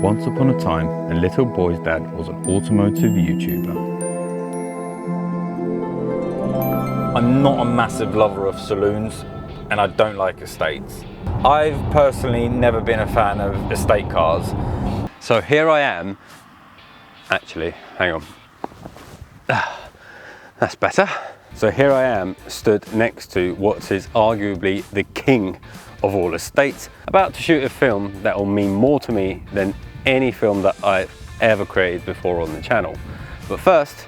Once upon a time, a little boy's dad was an automotive YouTuber. I'm not a massive lover of saloons, and I don't like estates. I've personally never been a fan of estate cars. So here I am, actually, hang on. That's better. So here I am, stood next to what is arguably the king of all estates, about to shoot a film that will mean more to me than any film that I've ever created before on the channel. But first,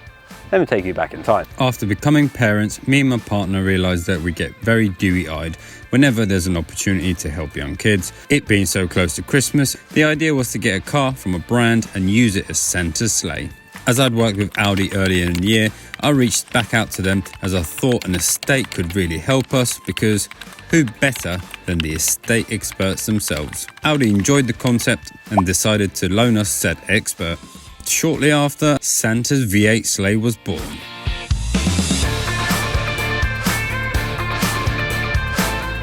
let me take you back in time. After becoming parents, me and my partner realised that we get very dewy-eyed whenever there's an opportunity to help young kids. It being so close to Christmas, the idea was to get a car from a brand and use it as Santa Sleigh. As I'd worked with Audi earlier in the year, I reached back out to them as I thought an estate could really help us, because who better than the estate experts themselves? Audi enjoyed the concept and decided to loan us said expert. Shortly after, Santa's V8 Sleigh was born.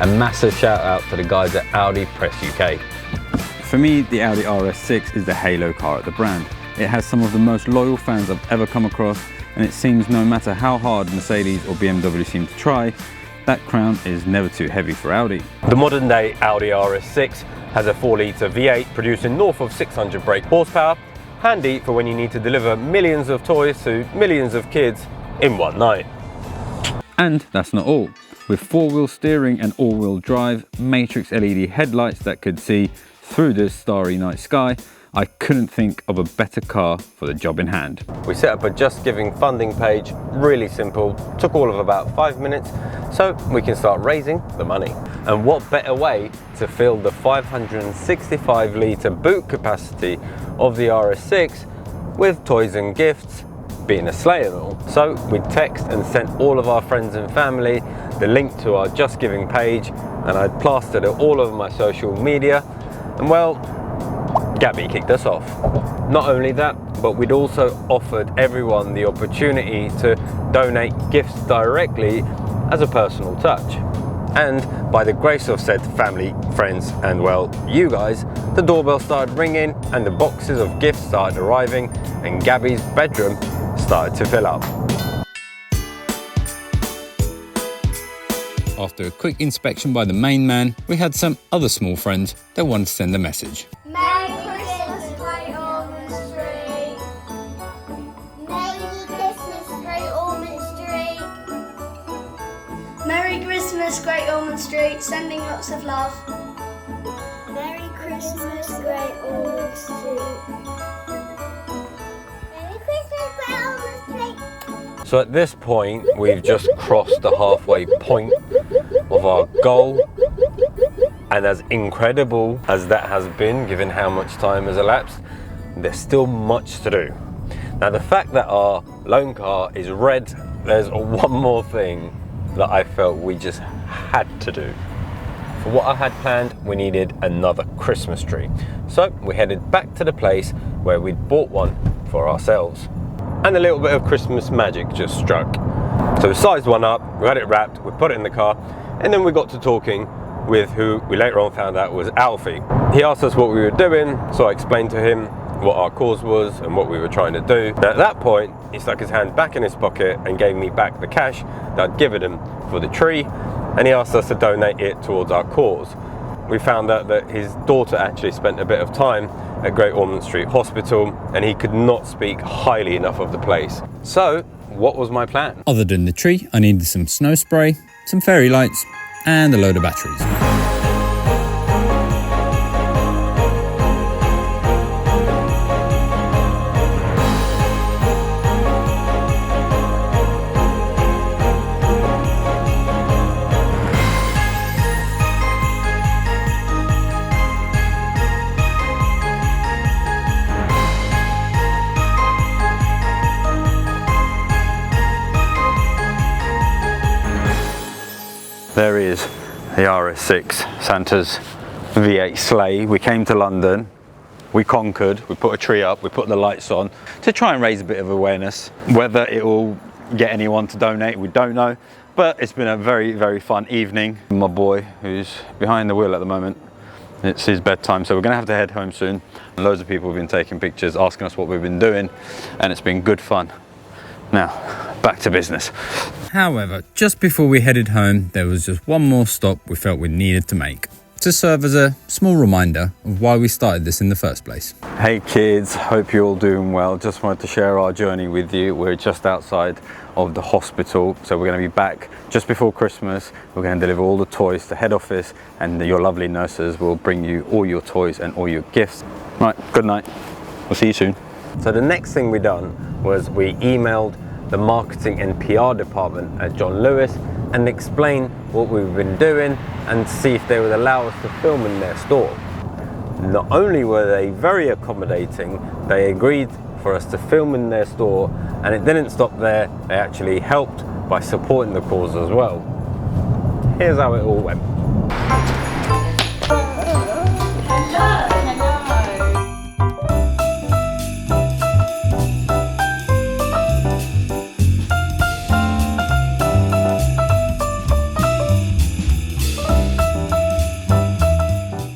A massive shout out to the guys at Audi Press UK. For me, the Audi RS6 is the halo car at the brand. It has some of the most loyal fans I've ever come across, and it seems no matter how hard Mercedes or BMW seem to try, that crown is never too heavy for Audi. The modern day Audi RS6 has a 4-litre V8 producing north of 600 brake horsepower, handy for when you need to deliver millions of toys to millions of kids in one night. And that's not all. With 4-wheel steering and all-wheel drive, matrix LED headlights that could see through the starry night sky, I couldn't think of a better car for the job in hand. We set up a JustGiving funding page, really simple, took all of about 5 minutes, so we can start raising the money. And what better way to fill the 565 litre boot capacity of the RS6 with toys and gifts, being a sleigh and all. So we text and sent all of our friends and family the link to our JustGiving page, and I plastered it all over my social media, and well, Gabby kicked us off. Not only that, but we'd also offered everyone the opportunity to donate gifts directly as a personal touch. And by the grace of said family, friends, and well, you guys, the doorbell started ringing and the boxes of gifts started arriving, and Gabby's bedroom started to fill up. After a quick inspection by the main man, we had some other small friends that wanted to send a message. Merry Christmas, Great Ormond Street. Merry Christmas, Great Ormond Street. Merry Christmas, Great Ormond Street, sending lots of love. Merry Christmas, Great Ormond Street. Merry Christmas, Great Ormond Street. So at this point, we've just crossed the halfway point of our goal. And as incredible as that has been, given how much time has elapsed, there's still much to do. Now, the fact that our loan car is red, there's one more thing that I felt we just had to do. For what I had planned, we needed another Christmas tree. So we headed back to the place where we'd bought one for ourselves. And a little bit of Christmas magic just struck. So we sized one up, we had it wrapped, we put it in the car, and then we got to talking with who we later on found out was Alfie. He asked us what we were doing, so I explained to him what our cause was and what we were trying to do. And at that point, he stuck his hand back in his pocket and gave me back the cash that I'd given him for the tree, and he asked us to donate it towards our cause. We found out that his daughter actually spent a bit of time at Great Ormond Street Hospital, and he could not speak highly enough of the place. So, what was my plan? Other than the tree, I needed some snow spray, some fairy lights, and a load of batteries. There is the RS6, Santa's V8 Sleigh. We came to London, we conquered, we put a tree up, we put the lights on to try and raise a bit of awareness. Whether it will get anyone to donate, we don't know, but it's been a very, very fun evening. My boy, who's behind the wheel at the moment, It's his bedtime, so we're gonna have to head home soon. Loads of people have been taking pictures, asking us what we've been doing, and it's been good fun. Now, back to business. However, just before we headed home, there was just one more stop we felt we needed to make, to serve as a small reminder of why we started this in the first place. Hey kids, hope you're all doing well. Just wanted to share our journey with you. We're just outside of the hospital, so we're going to be back just before Christmas. We're going to deliver all the toys to head office, and your lovely nurses will bring you all your toys and all your gifts. Right, good night. We'll see you soon. So the next thing we done was we emailed the marketing and PR department at John Lewis and explain what we've been doing and see if they would allow us to film in their store. Not only were they very accommodating, they agreed for us to film in their store, and it didn't stop there. They actually helped by supporting the cause as well. Here's how it all went.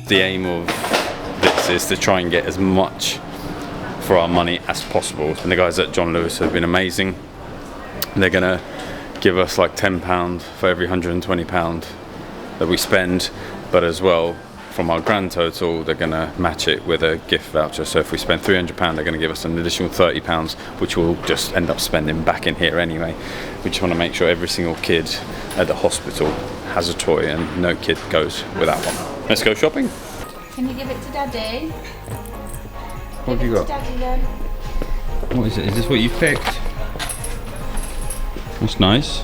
The aim of this is to try and get as much for our money as possible, and the guys at John Lewis have been amazing. They're gonna give us like £10 for every £120 that we spend, but as well from our grand total they're gonna match it with a gift voucher. So if we spend £300, they're gonna give us an additional £30, which we'll just end up spending back in here anyway. We just want to make sure every single kid at the hospital has a toy and no kid goes without one. Let's go shopping. Can you give it to Daddy? What have you got? Daddy then. What is it? Is this what you've picked? That's nice.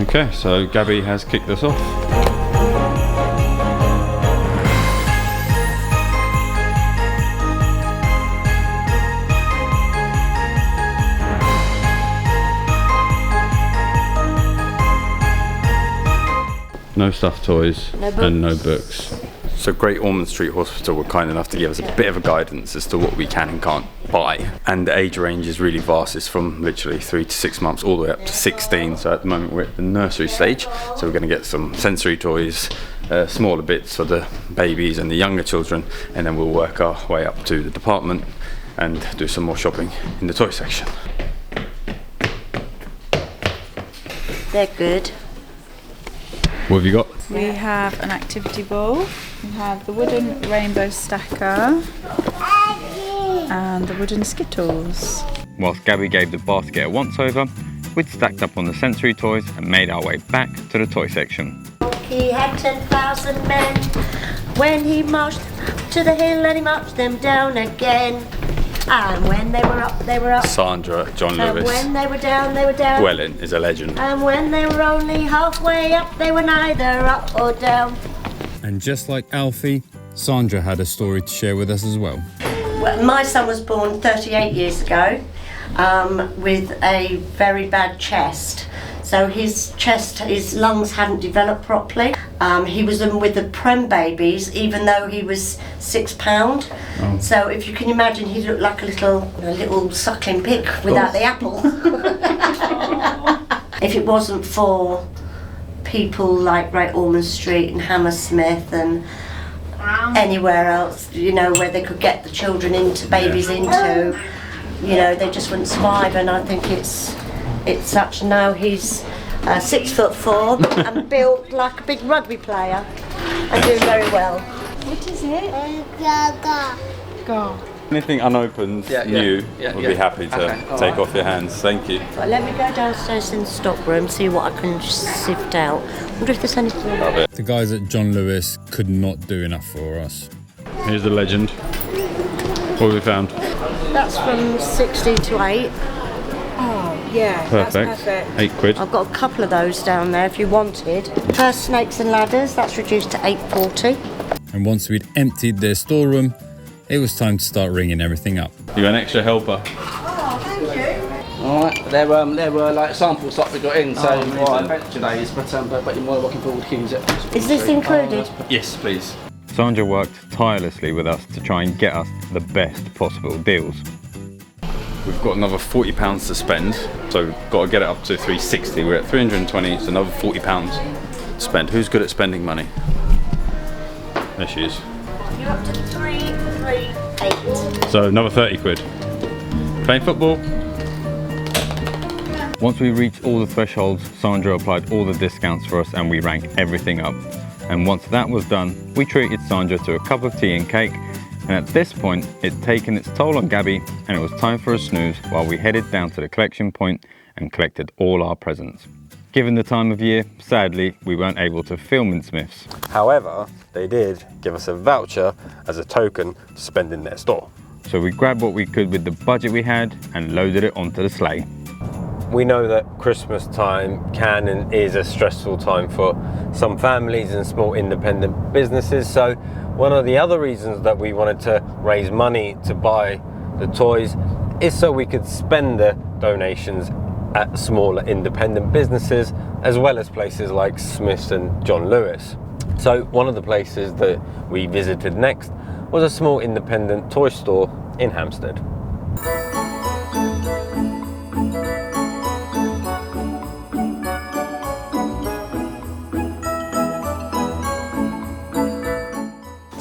Okay, so Gabby has kicked us off. No stuffed toys and no books. So Great Ormond Street Hospital were kind enough to give us a bit of a guidance as to what we can and can't buy. And the age range is really vast. It's from literally 3 to 6 months all the way up to 16. So at the moment we're at the nursery stage. So we're going to get some sensory toys, smaller bits for the babies and the younger children. And then we'll work our way up to the department and do some more shopping in the toy section. They're good. What have you got? We have an activity ball, we have the wooden rainbow stacker and the wooden skittles. Whilst Gabby gave the basket a once over, we'd stacked up on the sensory toys and made our way back to the toy section. He had 10,000 men when he marched to the hill and he marched them down again. And when they were up, they were up. Sandra, John And Lewis. when they were down, they were down. Dwelling is a legend. And when they were only halfway up, they were neither up or down. And just like Alfie, Sandra had a story to share with us as well. Well, my son was born 38 years ago with a very bad chest. So his lungs hadn't developed properly. He was with the prem babies, even though he was £6. Oh. So if you can imagine, he looked like a little suckling pig without the apple. If it wasn't for people like Great Ormond Street and Hammersmith and anywhere else, where they could get the children into, babies into, they just wouldn't survive. And I think it's such. Now he's 6'4" and built like a big rugby player and doing very well. What is it? Go. Anything unopened, new, would be happy to take off your hands. Thank you. Right, let me go downstairs in the stock room, see what I can sift out. Wonder if there's anything. Love it. The guys at John Lewis could not do enough for us. Here's the legend. What have we found? That's from 60 to 8. Oh, yeah, Perfect. that's perfect. £8. I've got a couple of those down there if you wanted. First snakes and ladders, that's reduced to £8.40. And once we'd emptied their storeroom, it was time to start ringing everything up. You're an extra helper. Alright, there were like samples that we got in, so I bet today's, but you're more looking forward to use it. Is this included? Yes, please. Sandra worked tirelessly with us to try and get us the best possible deals. We've got another £40 to spend, so we've got to get it up to 360. We're at 320, so another £40 to spend. Who's good at spending money? There she is. You're up to 338. So another 30 quid. Playing football. Once we reached all the thresholds, Sandra applied all the discounts for us and we ranked everything up. And once that was done, we treated Sandra to a cup of tea and cake. And at this point, it'd taken its toll on Gabby and it was time for a snooze while we headed down to the collection point and collected all our presents. Given the time of year, sadly, we weren't able to film in Smith's. However, they did give us a voucher as a token to spend in their store. So we grabbed what we could with the budget we had and loaded it onto the sleigh. We know that Christmas time can and is a stressful time for some families and small independent businesses. So one of the other reasons that we wanted to raise money to buy the toys is so we could spend the donations at smaller independent businesses, as well as places like Smith's and John Lewis. So one of the places that we visited next was a small independent toy store in Hampstead.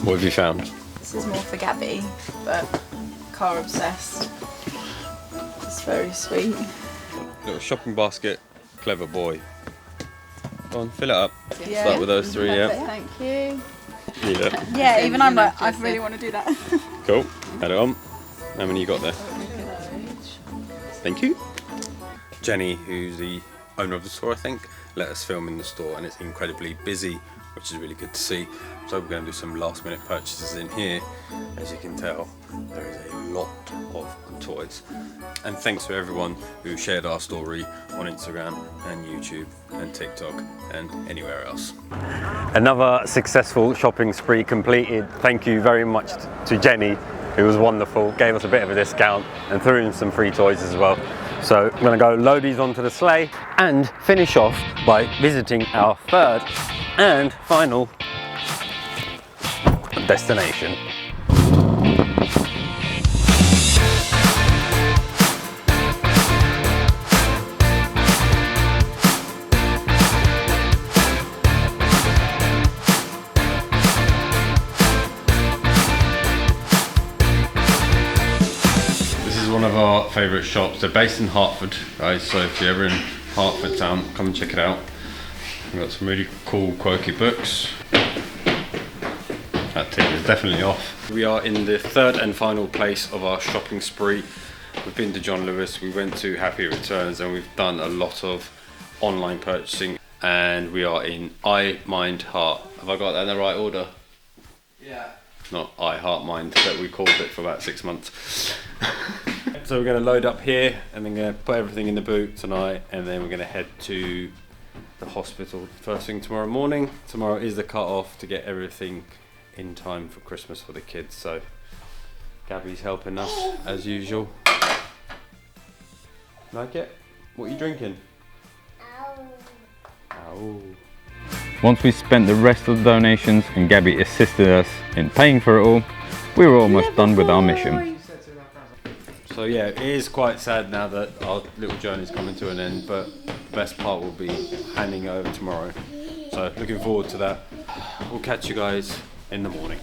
What have you found? This is more for Gabby, but car obsessed. It's very sweet. Little shopping basket, clever boy. Go on, fill it up. Yeah. Start with those three, Perfect, yeah. Thank you. Yeah. Yeah, even I'm like, I really want to do that. Cool. Add it on. How many you got there? Thank you. Jenny, who's the owner of the store, I think, let us film in the store, and it's incredibly busy, which is really good to see. So we're going to do some last minute purchases in here. As you can tell, there is a lot of toys. And thanks to everyone who shared our story on Instagram and YouTube and TikTok and anywhere else. Another successful shopping spree completed. Thank you very much to Jenny, who was wonderful, gave us a bit of a discount and threw in some free toys as well. So I'm going to go load these onto the sleigh and finish off by visiting our third and final destination. One of our favourite shops. They're based in Hertford, guys, so if you're ever in Hertford town, come and check it out. We've got some really cool quirky books. That tip is definitely off. We are in the third and final place of our shopping spree. We've been to John Lewis, we went to Happy Returns, and we've done a lot of online purchasing, and we are in I Mind Heart. Have I got that in the right order? Yeah. Not I Heart Mind, that we called it for about 6 months. So we're going to load up here and then going to put everything in the boot tonight, and then we're going to head to the hospital first thing tomorrow morning. Tomorrow is the cut off to get everything in time for Christmas for the kids, so Gabby's helping us as usual. Like it? What are you drinking? Ow. Once we spent the rest of the donations and Gabby assisted us in paying for it all, we were almost done with our mission. So yeah, it is quite sad now that our little journey's coming to an end, but the best part will be handing over tomorrow. So looking forward to that. We'll catch you guys in the morning.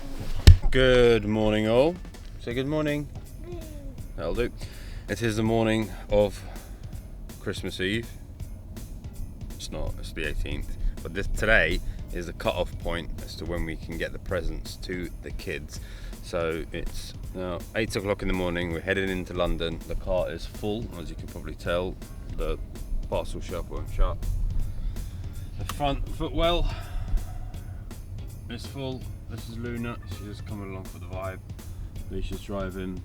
Good morning all. Say good morning. That'll do. It is the morning of Christmas Eve. It's not, it's the 18th. But today is the cut-off point as to when we can get the presents to the kids. So it's now 8 o'clock in the morning, we're heading into London. The car is full, as you can probably tell. The parcel shop won't shut. The front footwell is full. This is Luna, she's just coming along for the vibe. Alicia's driving.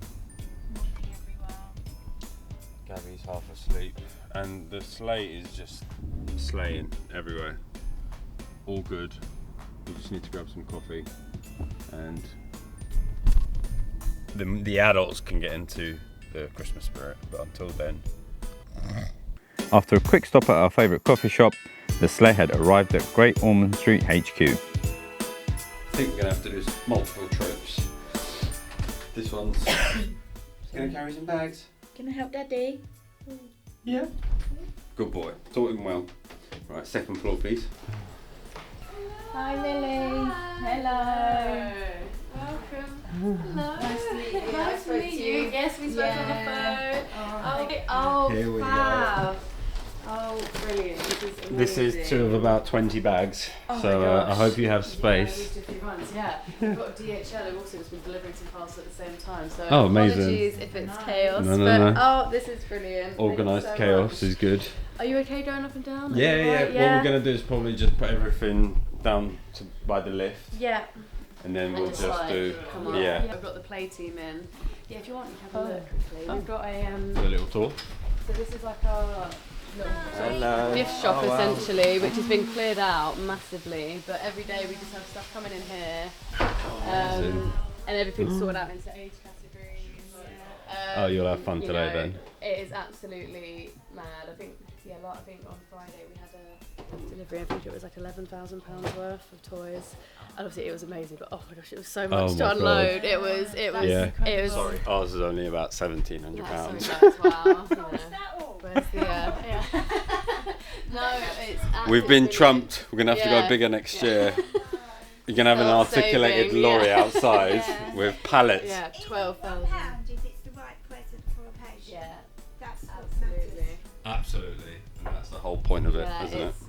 Gabby's half asleep. And the sleigh is just sleighing everywhere. All good. We just need to grab some coffee and the adults can get into the Christmas spirit, but until then. After a quick stop at our favourite coffee shop, the sleigh had arrived at Great Ormond Street HQ. I think we're going to have to do multiple trips. This one's going to carry some bags. Can I help Daddy? Yeah. Good boy. Taught him well. Right, second floor please. Hi Lily. Hello. Welcome. Hello. Nice to meet you. Nice to meet you. Yes, we spoke on the phone. Oh, Here we fab. Oh, brilliant. This is amazing. This is 2 of about 20 bags, Oh so my gosh. I hope you have Yeah, space. we did a few runs, yeah. We've got DHL who also has been delivering some parcels at the same time, so Oh, amazing. apologies if it's chaos, No, but no. oh, this is brilliant. Organised Thank you so chaos much. is good. Are you okay going up and down? Are Yeah, you yeah. alright? What we're going to do is probably just put everything down by the lift, Yeah. and then we'll just just like, do, come on. yeah, I've got the play team in. Yeah, if you want, you can have a look quickly. We've got a little tour. so this is like our little Hello. gift shop Oh, wow. essentially, which has been cleared out massively. But every day we just have stuff coming in here, Amazing. and everything's sorted out into age categories. Oh, you'll have fun you today know, then. It is absolutely mad. I think I think on Friday we had a delivery. I think it was like £11,000 worth of toys. And obviously it was amazing, but oh my gosh, it was so much Oh to my unload. God. It was. Yeah. It was. Sorry, ours is only about £1,700. Wow. Where's the? Yeah. No, it's. We've been absolutely- trumped. We're gonna have to go bigger next year. You're gonna have an Cost articulated saving, lorry yeah. outside with pallets. Yeah, 12,000. Pound if it's the right present for a patient. Yeah, That's what matters. absolutely. Absolutely, and that's the whole point of it, Yeah, isn't it? it's-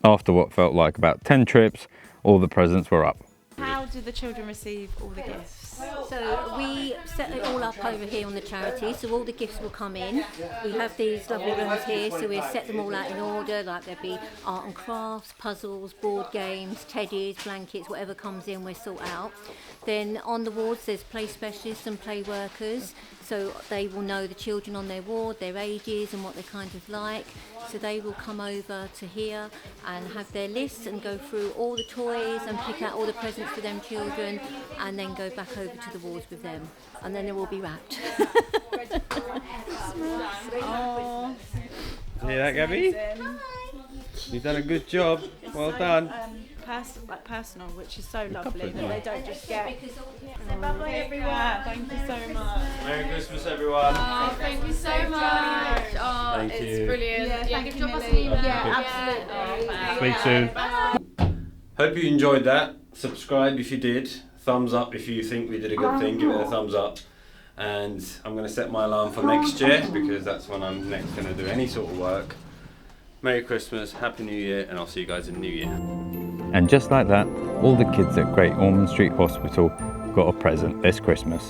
After what felt like about 10 trips, all the presents were up. How do the children receive all the gifts? So we set it all up over here on the charity, so all the gifts will come in. We have these lovely rooms here, so we set them all out in order, like there'll be art and crafts, puzzles, board games, teddies, blankets, whatever comes in, we'll sort out. Then on the wards there's play specialists and play workers, so they will know the children on their ward, their ages and what they kind of like. So they will come over to here and have their lists and go through all the toys and pick out all the presents for them children, and then go back over to the wards with them, and then they will be wrapped. Oh, See that, Gabby? You've done a good job. Well done. Personal, which is so lovely of that they don't just get. Bye-bye, everyone. Thank you so much. Merry Christmas, everyone. Oh, thank you so much. Oh, Thank it's you. brilliant. Yeah, Yeah, thank give you, drop us an Millie. email. Yeah, absolutely. Speak soon. Hope you enjoyed that. Subscribe if you did. Thumbs up if you think we did a good thing. Give it a thumbs up. And I'm going to set my alarm for next year, because that's when I'm next going to do any sort of work. Merry Christmas, Happy New Year, and I'll see you guys in the New Year. And just like that, all the kids at Great Ormond Street Hospital got a present this Christmas.